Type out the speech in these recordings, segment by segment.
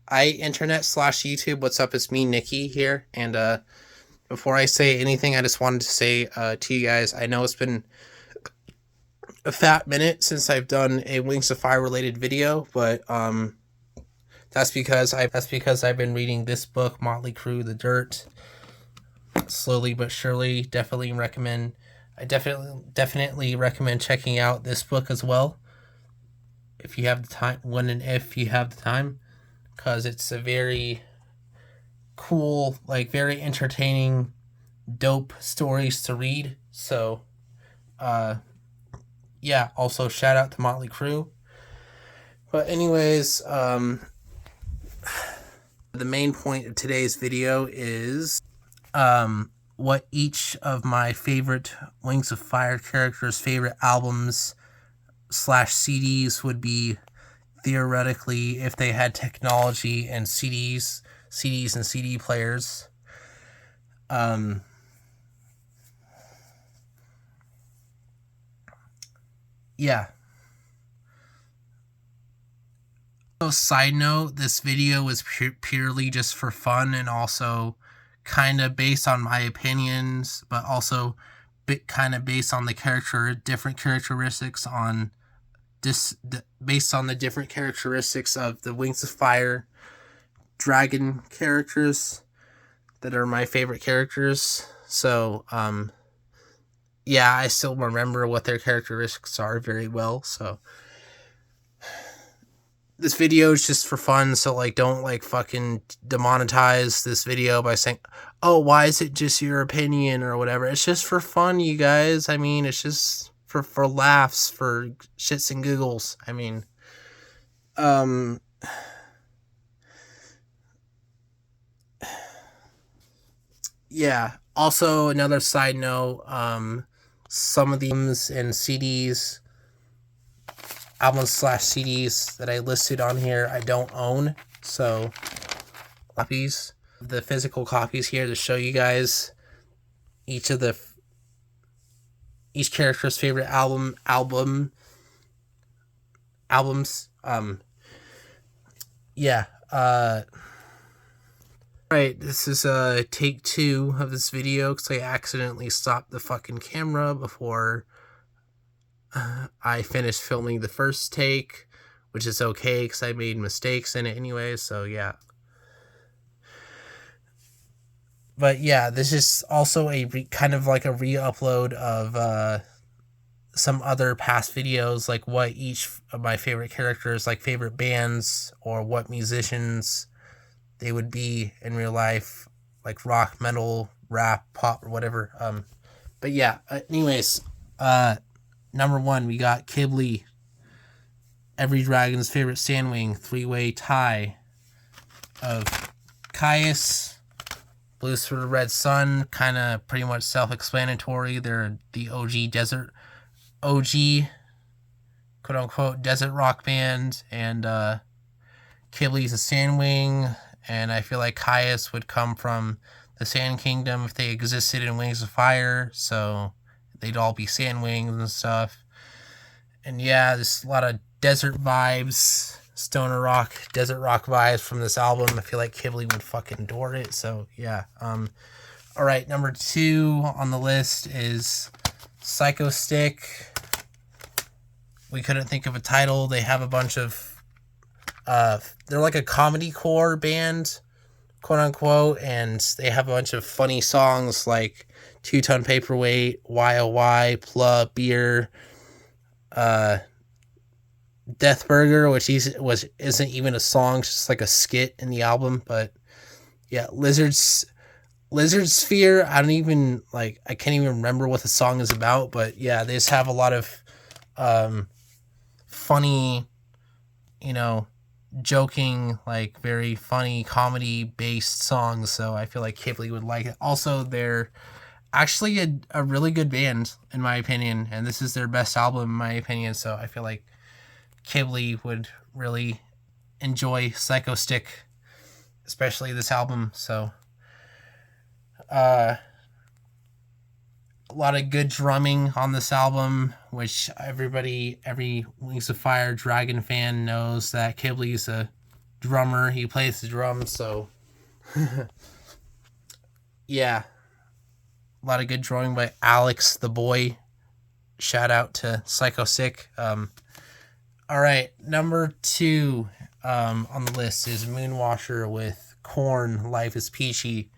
Hi, internet slash YouTube. What's up? It's me, Nikki, here. And before I say anything, I just wanted to say to you guys, I know it's been a fat minute since I've done a Wings of Fire related video, but that's because I've been reading this book, Motley Crue, The Dirt, slowly but surely. I definitely recommend checking out this book as well if you have the time. When and if you have the time, because it's a very cool, like very entertaining, dope stories to read. So, yeah. Also, shout out to Motley Crue. But anyways, the main point of today's video is what each of my favorite Wings of Fire characters' favorite albums slash CDs would be theoretically if they had technology and CDs and CD players. Yeah. So, side note, this video was purely just for fun and also kind of based on my opinions, but also kind of based on the different characteristics on based on the different characteristics of the Wings of Fire dragon characters that are my favorite characters. So, yeah, I still remember what their characteristics are very well. So, this video is just for fun. So, like, don't like fucking demonetize this video by saying, "Oh, why is it just your opinion?" or whatever. It's just for fun, you guys. I mean, it's just for laughs, for shits and giggles. I mean, yeah. Also, another side note, some of these and albums slash CDs that I listed on here, I don't own. So, copies, the physical copies here to show you guys each character's favorite albums. Yeah. Right, this is take 2 of this video because I accidentally stopped the fucking camera before I finished filming the first take, which is okay because I made mistakes in it anyway, so yeah. But yeah, this is also a kind of like a re-upload of some other past videos, like what each of my favorite characters, like favorite bands or what musicians they would be in real life, like rock, metal, rap, pop, or whatever. But yeah, anyways, number 1, we got Kibli, every dragon's favorite sandwing, 3-way tie of Caius, Blues for the Red Sun, kind of pretty much self-explanatory. They're the OG, quote-unquote, desert rock band, and Kibli's a sandwing, and I feel like Caius would come from the Sand Kingdom if they existed in Wings of Fire, so they'd all be sandwings and stuff. And yeah, there's a lot of desert vibes, stoner rock, desert rock vibes from this album. I feel like Kibli would fucking adore it, so yeah. Alright, number 2 on the list is Psycho Stick. We couldn't think of a title. They have a bunch of they're like a comedy core band, quote unquote, and they have a bunch of funny songs like 2-Ton Paperweight, Y.O.Y, Pla, Beer, Death Burger, which isn't even a song, it's just like a skit in the album. But yeah, Lizard Sphere, I can't even remember what the song is about, but yeah, they just have a lot of funny, joking, like very funny comedy based songs, so I feel like Kibli would like it. Also, they're actually a really good band in my opinion, and this is their best album in my opinion, so I feel like Kibli would really enjoy Psycho Stick, especially this album. So a lot of good drumming on this album, which every Wings of Fire Dragon fan knows that Kibli's a drummer. He plays the drums, so yeah. A lot of good drawing by Alex the Boy. Shout out to Psycho Sick. Alright, number 2 on the list is Moonwasher with Korn, Life is Peachy.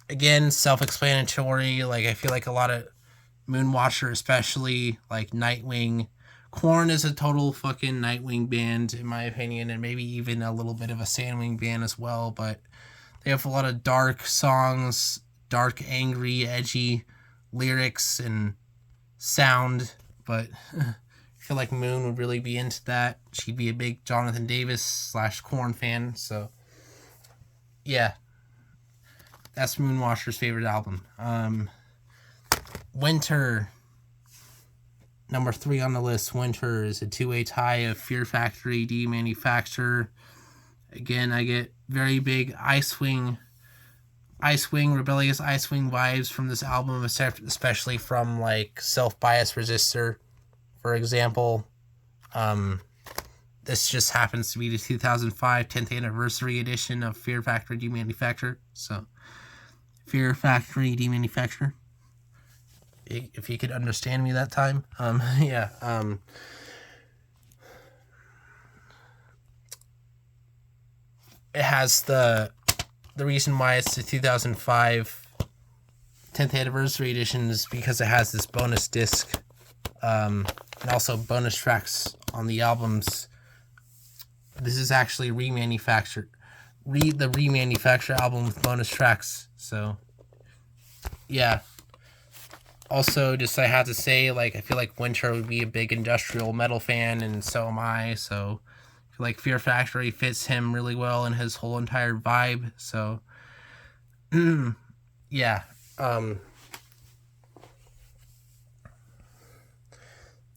Again, self-explanatory. Like, I feel like a lot of Moonwasher, especially, like Nightwing. Korn is a total fucking Nightwing band, in my opinion, and maybe even a little bit of a Sandwing band as well, but they have a lot of dark songs, dark, angry, edgy lyrics and sound, but I feel like Moon would really be into that. She'd be a big Jonathan Davis / Korn fan, so yeah. That's Moonwasher's favorite album. Winter, number 3 on the list. Winter is a 2-way tie of Fear Factory, Demanufacture. Again, I get very big Icewing, rebellious Icewing vibes from this album, especially from like Self-Bias Resistor, for example. This just happens to be the 2005 10th anniversary edition of Fear Factory Demanufacture. So, Fear Factory Demanufacture. If you could understand me that time. Yeah. It has the reason why it's the 2005 10th anniversary edition is because it has this bonus disc, and also bonus tracks on the albums. This is actually the remanufactured album with bonus tracks. So, yeah. Also, just I have to say, like, I feel like Winter would be a big industrial metal fan, and so am I. So, I feel like Fear Factory fits him really well and his whole entire vibe. So, yeah. And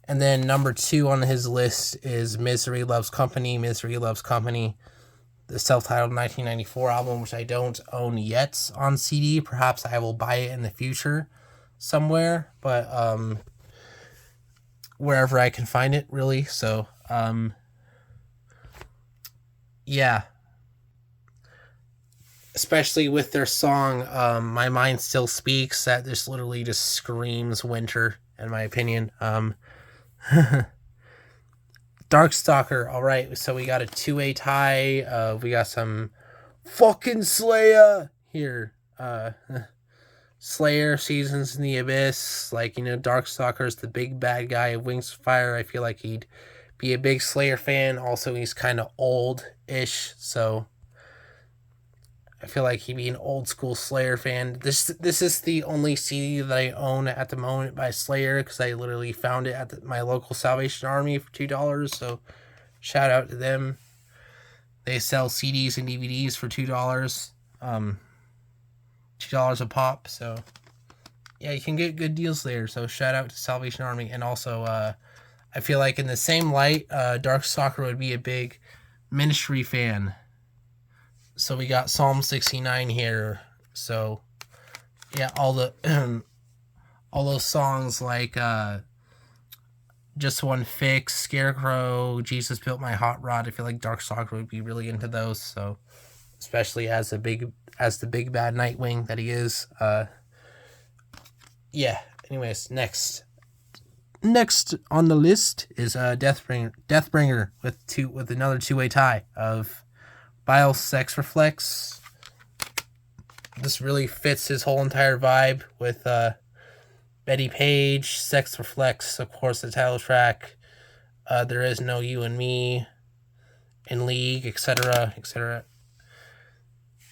then number 2 on his list is Misery Loves Company. Misery Loves Company, the self-titled 1994 album, which I don't own yet on CD. Perhaps I will buy it in the future somewhere, but wherever I can find it, really. So, yeah. Especially with their song, My Mind Still Speaks, that just literally just screams Winter, in my opinion. Darkstalker, alright, so we got a 2-way tie. We got some fucking Slayer here. Slayer, Seasons in the Abyss. Like, you know, Darkstalker is the big bad guy of Wings of Fire. I feel like he'd be a big Slayer fan. Also, he's kind of old-ish, so I feel like he'd be an old school Slayer fan. This is the only CD that I own at the moment by Slayer, because I literally found it at my local Salvation Army for $2. So shout out to them. They sell CDs and DVDs for $2. $2 a pop. So yeah, you can get good deals there. So shout out to Salvation Army. And also, I feel like in the same light, Darkstalker would be a big Ministry fan. So we got Psalm 69 here. So yeah, all those songs like Just One Fix, Scarecrow, Jesus Built My Hot Rod. I feel like Darkstalker would be really into those. So especially as the big bad Nightwing that he is. Yeah. Anyways, next on the list is Deathbringer with another 2-way tie of Bile Sex Reflex. This really fits his whole entire vibe with Betty Page, Sex Reflex, of course, the title track. There Is No You and Me, In League, etc., etc.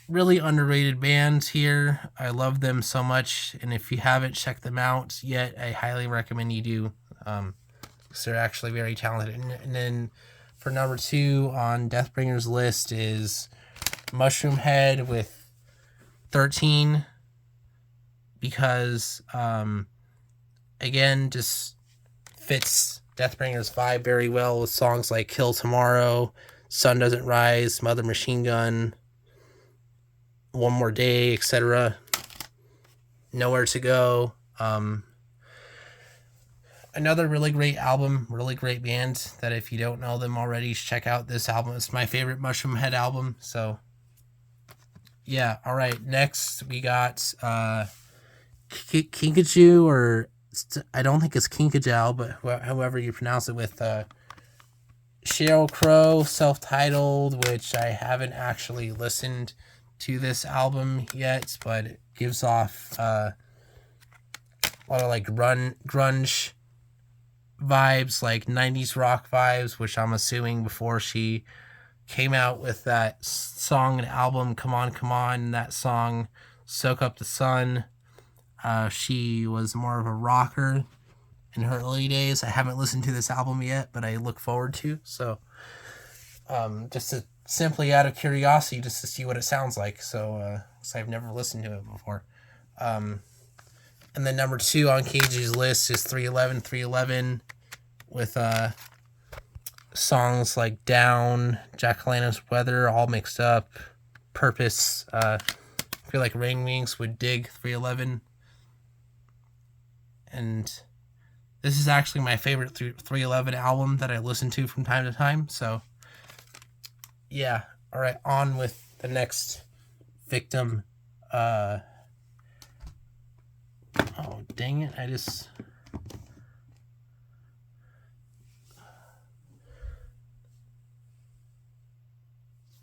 Really underrated bands here. I love them so much, and if you haven't checked them out yet, I highly recommend you do. Because they're actually very talented. And then for number 2 on Deathbringer's list is Mushroom Head with 13, because again, just fits Deathbringer's vibe very well with songs like Kill Tomorrow, Sun Doesn't Rise, Mother Machine Gun, One More Day, etc. Nowhere to Go. another really great album, really great band that if you don't know them already, check out this album. It's my favorite Mushroom Head album. So yeah, all right. Next we got Kinkajou, or I don't think it's Kinkajou, but however you pronounce it, with Sheryl Crow, self-titled, which I haven't actually listened to this album yet, but it gives off a lot of like grunge vibes, like 90s rock vibes, which I'm assuming before she came out with that song and album Come On Come On, that song Soak Up the Sun, she was more of a rocker in her early days. I haven't listened to this album yet, but I look forward to. So just to, simply out of curiosity, just to see what it sounds like. So I've never listened to it before. And then number 2 on Cage's list is 311 with songs like Down, Jack Lano's Weather, All Mixed Up, Purpose. I feel like Rain Wings would dig 311. And this is actually my favorite 311 album that I listen to from time to time. So yeah, all right, on with the next victim. Oh, dang it. I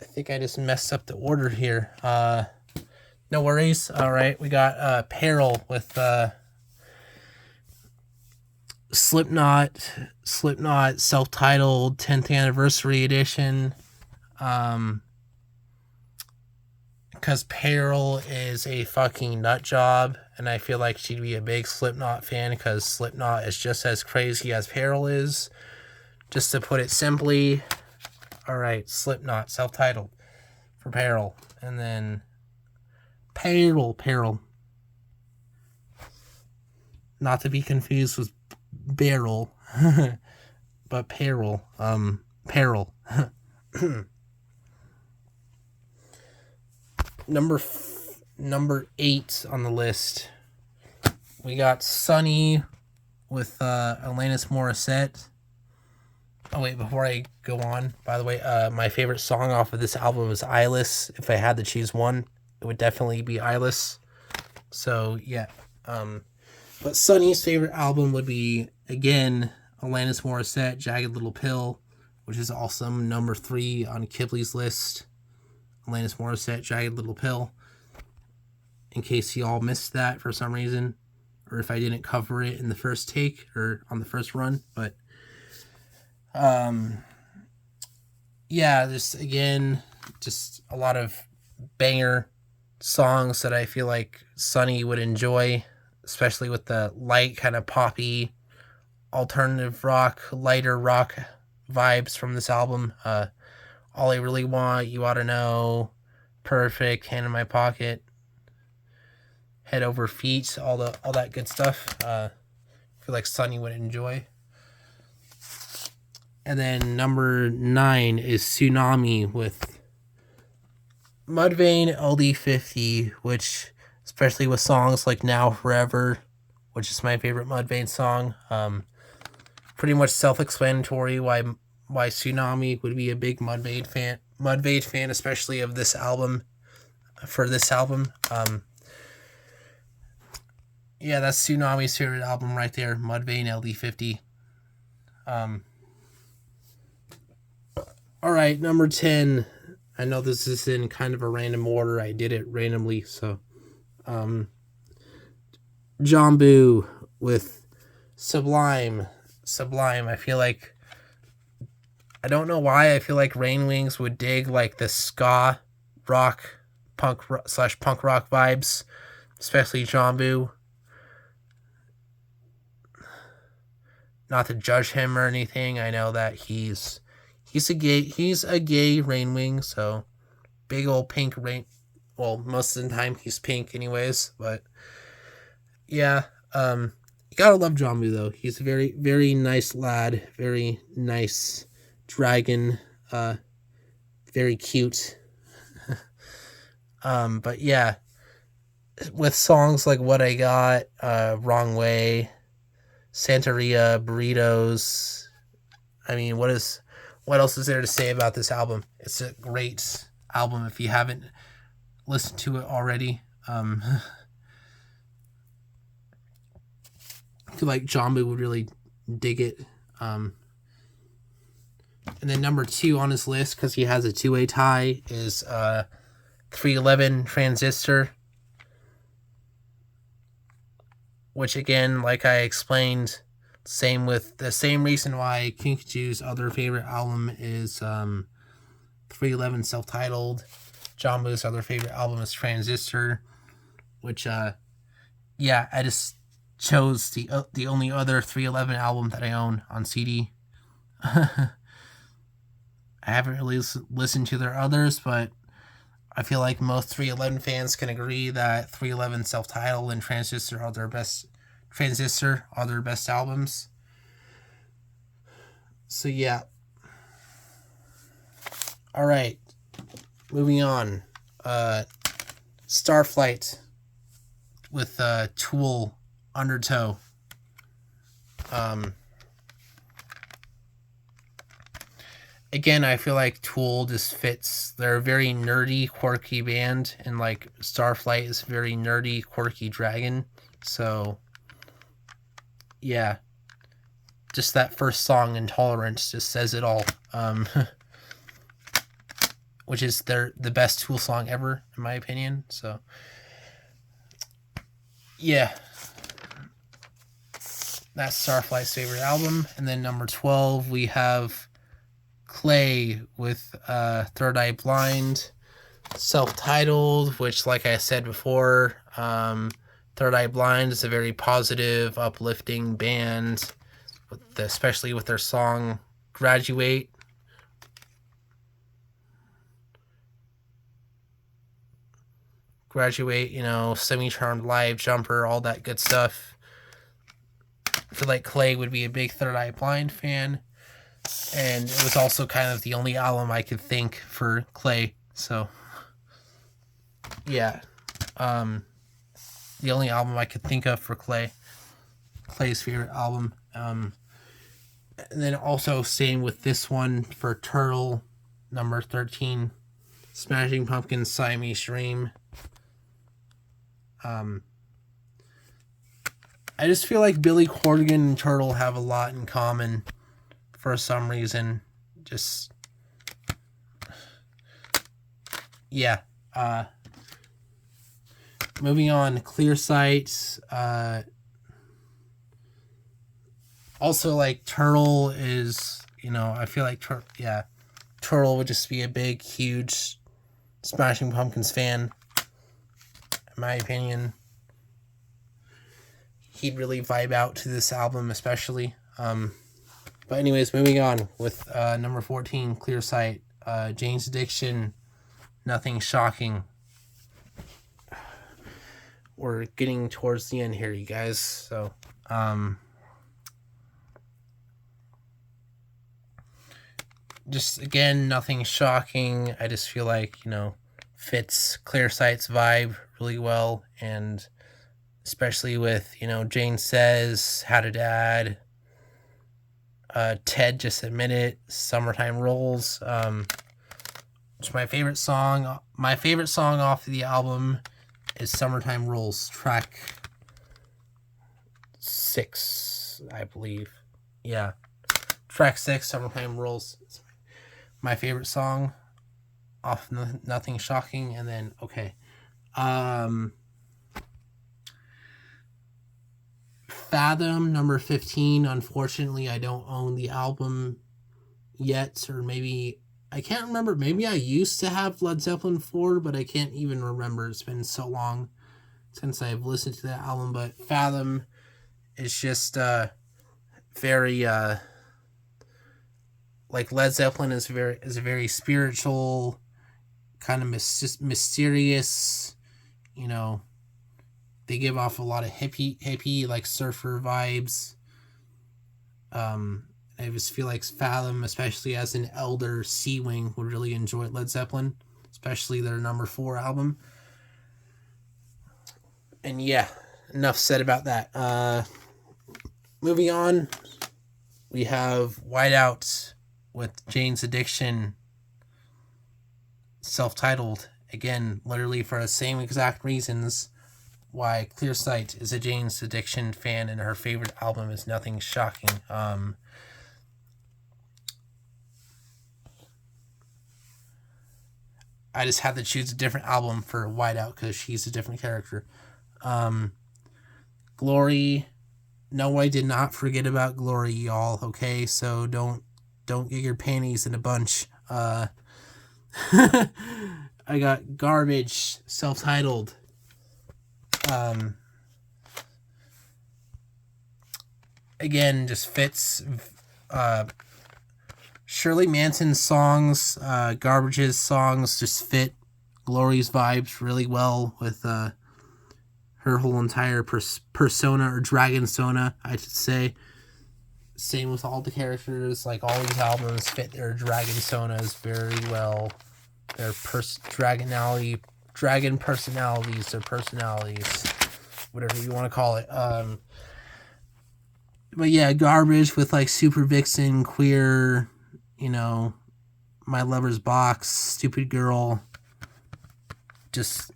think I just messed up the order here. No worries. All right, we got Peril with Slipknot, self-titled 10th anniversary edition. Because Peril is a fucking nut job, and I feel like she'd be a big Slipknot fan because Slipknot is just as crazy as Peril is. Just to put it simply, all right, Slipknot, self-titled for Peril, and then Peril. Not to be confused with Barrel, but Peril. Peril. Number 8 on the list, we got Sunny with Alanis Morissette. Oh wait, before I go on, by the way, my favorite song off of this album is Eyeless. If I had to choose one, it would definitely be Eyeless. So yeah, but Sunny's favorite album would be, again, Alanis Morissette, Jagged Little Pill, which is also number 3 on Kibley's list. Alanis Morissette, Jagged Little Pill. In case you all missed that for some reason, or if I didn't cover it in the first take or on the first run, but yeah, just a lot of banger songs that I feel like Sunny would enjoy, especially with the light, kind of poppy, alternative rock, lighter rock vibes from this album. All I Really Want, You Ought to Know, Perfect, Hand in My Pocket, Head Over Feet, all that good stuff. I feel like Sunny would enjoy. And then number 9 is Tsunami with Mudvayne LD50, which, especially with songs like Now Forever, which is my favorite Mudvayne song, pretty much self-explanatory why Tsunami would be a big Mudvayne fan, especially of this album. For this album, yeah, that's Tsunami's favorite album right there, Mudvayne LD50. All right, number 10. I know this is in kind of a random order. I did it randomly, so Jambu with Sublime. I feel like, I don't know why, I feel like Rain Wings would dig like the ska rock, punk rock vibes, especially Jambu. Not to judge him or anything. I know that he's a gay Rain Wing, so big old pink rain. Well, most of the time he's pink anyways, but yeah, you gotta love Jambu though. He's a very, very nice lad, very nice dragon, very cute. But yeah, with songs like What I Got, Wrong Way, Santeria, Burritos. I mean, what else is there to say about this album? It's a great album if you haven't listened to it already. I feel like Jambu would really dig it. And then number 2 on his list, because he has a 2-way tie, is 311 Transistor. Which again, like I explained, same reason why Kinkajou's other favorite album is 311 self-titled. Jambu's other favorite album is Transistor, which I just chose the only other 311 album that I own on CD. I haven't really listened to their others, but I feel like most 311 fans can agree that 311 self-titled and Transistor are their best albums. So yeah. All right. Moving on. Starflight with Tool Undertow. Again, I feel like Tool just fits. They're a very nerdy, quirky band, and like Starflight is very nerdy, quirky dragon. So, yeah, just that first song, Intolerance, just says it all. Which is the best Tool song ever, in my opinion. So, yeah, that's Starflight's favorite album. And then number 12, we have Clay with Third Eye Blind, self-titled, which, like I said before, Third Eye Blind is a very positive, uplifting band, especially with their song Graduate. Semi-charmed live, Jumper, all that good stuff. I feel like Clay would be a big Third Eye Blind fan. And it was also kind of the only album I could think for Clay. So, yeah. The only album I could think of for Clay's favorite album. And then also same with this one for Turtle, number 13, Smashing Pumpkins' Siamese Dream. I just feel like Billy Corgan and Turtle have a lot in common for some reason. Just, yeah. Moving on, Clear Sight. Also, like, Turtle is, I feel like Turtle would just be a big, huge Smashing Pumpkins fan, in my opinion. He'd really vibe out to this album, especially. But anyways, moving on with number 14, Clear Sight. Jane's Addiction, Nothing Shocking. We're getting towards the end here, you guys. So, just again, nothing shocking. I just feel like, fits Clear Sight's vibe really well. And especially with, Jane Says, How to Dad, Ted Just Admit It, Summertime Rolls. It's my favorite song. My favorite song off of the album is Summertime Rolls, track 6, I believe. Yeah. Track 6, Summertime Rolls. It's my favorite song off Nothing Shocking. And then, okay. Fathom, number 15. Unfortunately, I don't own the album yet, or maybe I can't remember. Maybe I used to have Led Zeppelin 4, but I can't even remember. It's been so long since I've listened to that album. But Fathom is just very like Led Zeppelin is a very spiritual, kind of mysterious. They give off a lot of hippie like surfer vibes. I just feel like Fathom, especially as an elder Sea Wing, would really enjoy Led Zeppelin, especially their number 4 album. And yeah, enough said about that. Moving on, we have Whiteout with Jane's Addiction, self-titled. Again, literally for the same exact reasons why Clearsight is a Jane's Addiction fan and her favorite album is Nothing Shocking. I just had to choose a different album for Whiteout because she's a different character. Glory. No, I did not forget about Glory, y'all. Okay, so don't get your panties in a bunch. I got Garbage, self-titled. Again, just fits. Shirley Manson's songs, Garbage's songs just fit Glory's vibes really well with her whole entire persona, or dragonsona, I should say. Same with all the characters, like all these albums fit their dragonsonas very well. Their dragon personalities, their personalities, whatever you want to call it. But yeah, Garbage with like Super Vixen, Queer, My Lover's Box, Stupid Girl. Just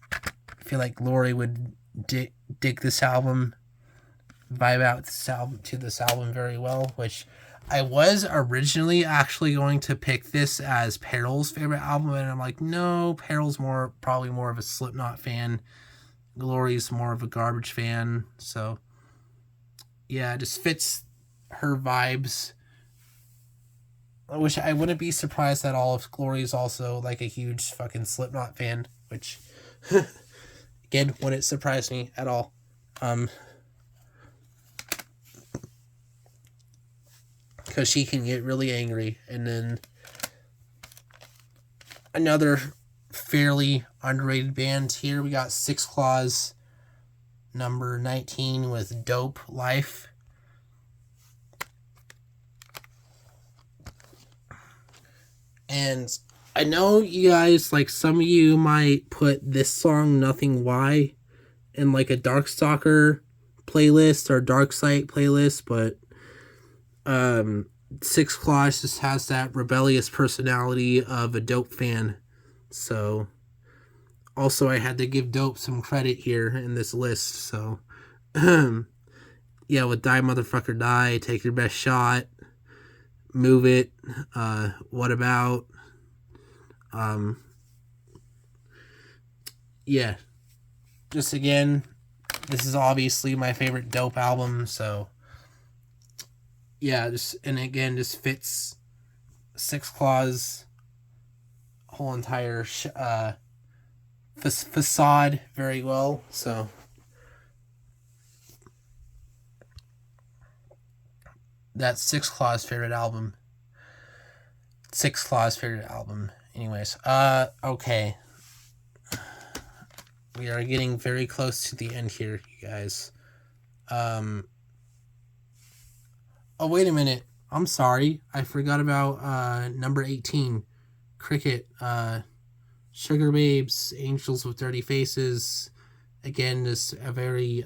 feel like Glory would dig this album, vibe out to this album very well, which I was originally actually going to pick this as Peril's favorite album, and I'm like, no, Peril's probably more of a Slipknot fan. Glory's more of a Garbage fan, so yeah, it just fits her vibes. Which I wouldn't be surprised at all if Glory's also like a huge fucking Slipknot fan, which again wouldn't surprise me at all. Because she can get really angry. And then another fairly underrated band here, we got Six Claws, number 19 with Dope Life. And I know you guys, like, some of you might put this song, Nothing Why, in like a Darkstalker playlist or Darksight playlist, but Six Claws just has that rebellious personality of a Dope fan. So also I had to give Dope some credit here in this list. So yeah, with Die Motherfucker Die, Take Your Best Shot, Move It, What About, yeah, just again, this is obviously my favorite Dope album, so yeah, just fits Six Claws' whole entire facade very well. So that's Six Claws' favorite album. Anyways, okay. We are getting very close to the end here, you guys. Oh, wait a minute. I'm sorry. I forgot about number 18. Cricket. Sugar Babes, Angels with Dirty Faces. Again, just a very...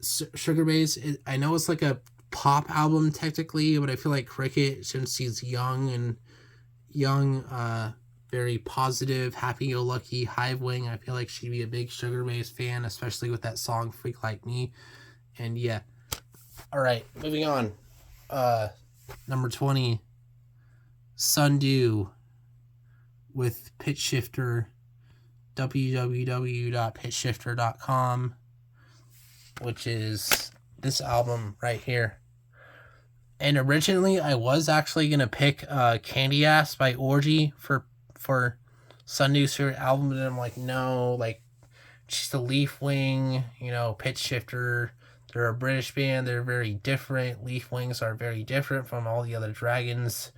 Sugar Babes, I know it's like a pop album technically, but I feel like Cricket, since he's young, very positive, happy-go-lucky, Hive-wing, I feel like she'd be a big Sugar Babes fan, especially with that song Freak Like Me. And yeah. Alright, moving on. Number 20, Sundew with Pitch Shifter, www.pitchshifter.com, which is this album right here. And originally I was actually going to pick Candy Ass by Orgy for Sundew's favorite album, and I'm like, no, like, she's a Leaf Wing, Pitch Shifter. They're a British band. They're very different. Leaf Wings are very different from all the other dragons.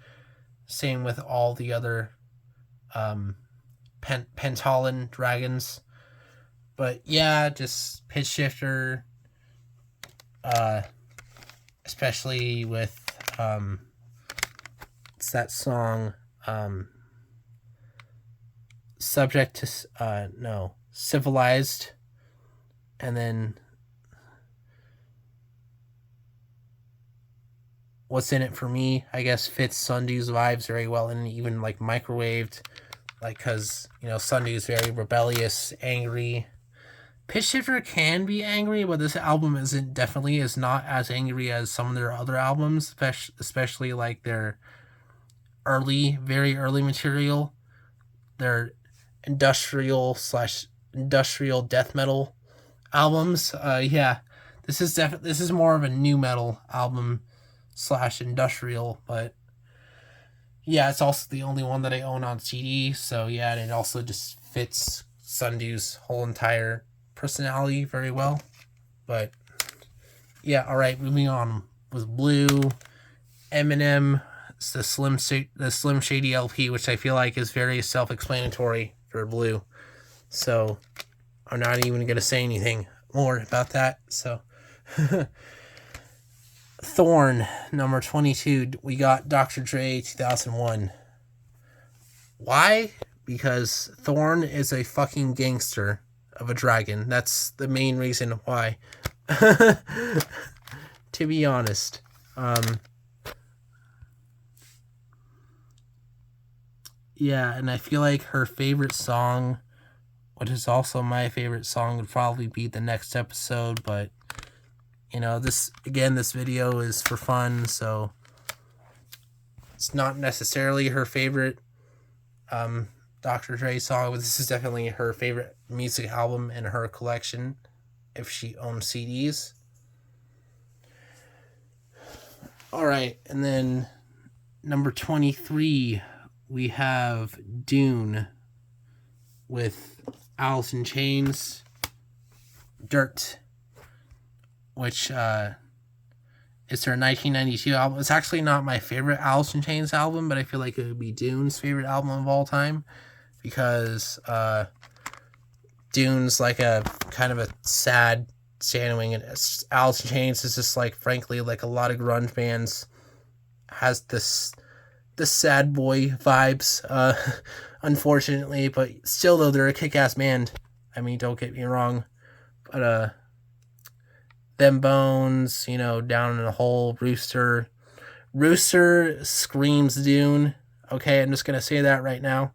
Same with all the other Pentalon dragons. But yeah, just Pitch Shifter. Especially with it's that song Subject to Civilized, and then What's in It For Me, I guess, fits Sunday's vibes very well, and even like microwaved, like, because Sunday is very rebellious, angry. Pitch Shifter can be angry, but this album is not as angry as some of their other albums, especially like their very early material, their industrial death metal albums. Yeah, this is more of a new metal album / industrial, but yeah, it's also the only one that I own on CD. So yeah, and it also just fits Sunday's whole entire personality very well. But yeah, all right, moving on with Blue, Eminem. It's the Slim Shady LP, which I feel like is very self-explanatory for Blue. So I'm not even gonna say anything more about that. So Thorn, number 22. We got Dr. Dre, 2001. Why? Because Thorn is a fucking gangster of a dragon. That's the main reason why. To be honest. Yeah, and I feel like her favorite song, which is also my favorite song, would probably be the next episode, but this video is for fun, so it's not necessarily her favorite Dr. Dre song, but this is definitely her favorite music album in her collection if she owns CDs. All right, and then number 23, we have Dune with Alice in Chains, Dirt, which is their 1992 album. It's actually not my favorite Alice in Chains album, but I feel like it would be Dune's favorite album of all time, because Dune's like a kind of a sad sandwing, and Alice in Chains is just like, frankly, like a lot of grunge bands, has the sad boy vibes, unfortunately, but still, though, they're a kick-ass band. I mean, don't get me wrong, but Them Bones, Down in a Hole, Rooster screams Dune. Okay, I'm just gonna say that right now.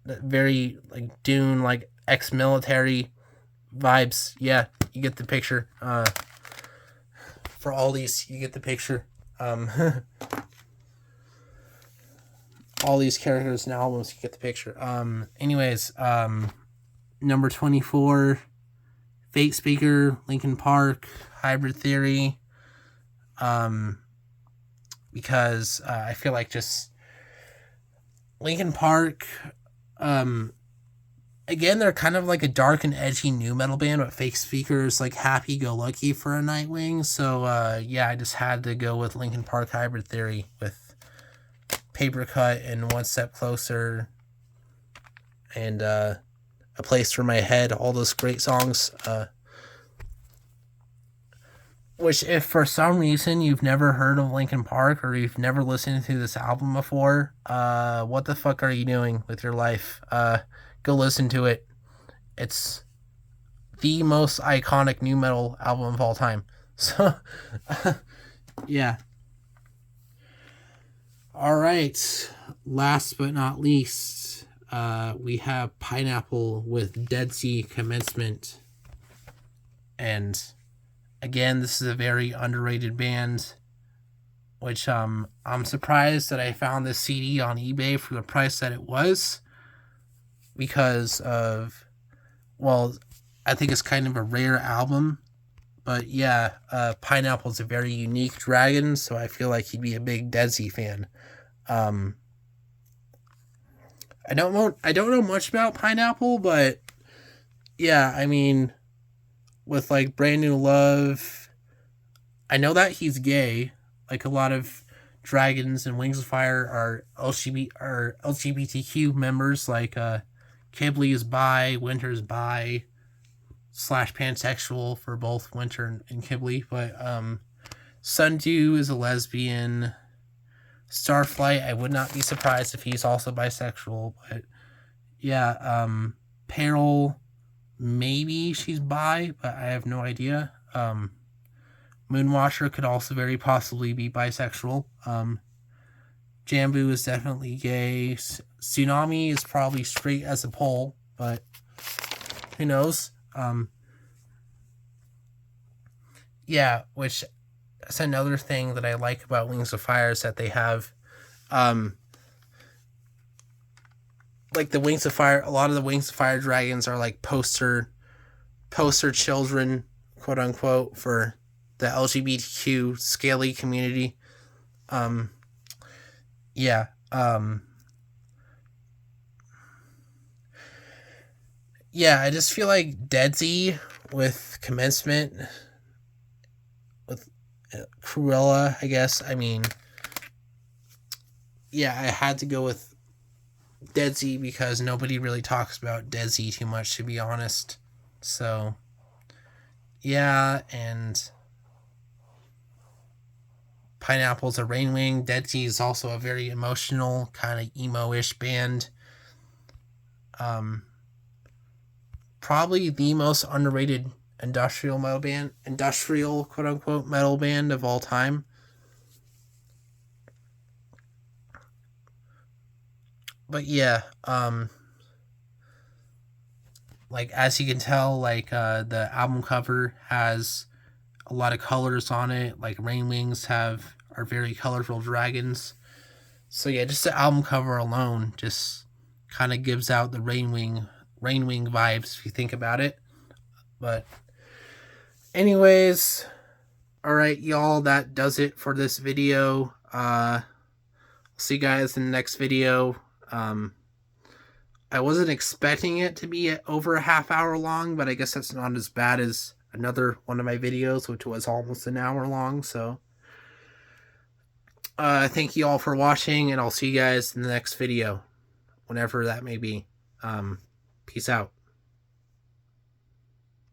Very like Dune, like ex-military vibes. Yeah, you get the picture. For all these, you get the picture. All these characters and albums, you get the picture. Anyways, number 24, Fate Speaker, Linkin Park, Hybrid Theory. Because I feel like just Linkin Park, again, they're kind of like a dark and edgy new metal band, but Fake Speaker is like happy-go-lucky for a Nightwing. So yeah, I just had to go with Linkin Park Hybrid Theory with Paper Cut and One Step Closer and A Place for My Head, all those great songs. Which, if for some reason you've never heard of Linkin Park or you've never listened to this album before, what the fuck are you doing with your life? Go listen to it. It's the most iconic new metal album of all time. So, yeah. All right. Last but not least, we have Pineapple with Dead Sea Commencement. And again, this is a very underrated band, which I'm surprised that I found this CD on eBay for the price that it was, because of, well, I think it's kind of a rare album. But yeah, Pineapple's a very unique dragon, so I feel like he'd be a big Dead Sea fan. I don't know much about Pineapple, but yeah, I mean, with like Brand New Love, I know that he's gay. Like a lot of Dragons and Wings of Fire are LGBTQ members. Like Kibble is bi, Winter's bi / pansexual for both Winter and Kibble. But Sundew is a lesbian. Starflight, I would not be surprised if he's also bisexual. But yeah, Peril, maybe she's bi, but I have no idea. Moonwatcher could also very possibly be bisexual. Jambu is definitely gay. Tsunami is probably straight as a pole, but who knows? Yeah, which is another thing that I like about Wings of Fire is that they have, like the Wings of Fire. A lot of the Wings of Fire dragons are like poster children, quote unquote, for the LGBTQ scaly community. Yeah. Yeah, I just feel like Deadsy with Commencement, with Cruella, I guess. I mean, yeah, I had to go with Deadsy because nobody really talks about Deadsy too much, to be honest. So, yeah, and Pineapple's a Rainwing. Deadsy is also a very emotional, kind of emo-ish band. Probably the most underrated industrial quote unquote metal band of all time. But yeah, like as you can tell, like the album cover has a lot of colors on it. Like Rainwings are very colorful dragons. So yeah, just the album cover alone just kind of gives out the Rainwing vibes if you think about it. But anyways, all right, y'all, that does it for this video. See you guys in the next video. I wasn't expecting it to be over a half hour long, but I guess that's not as bad as another one of my videos, which was almost an hour long. So thank you all for watching, and I'll see you guys in the next video, whenever that may be. Peace out.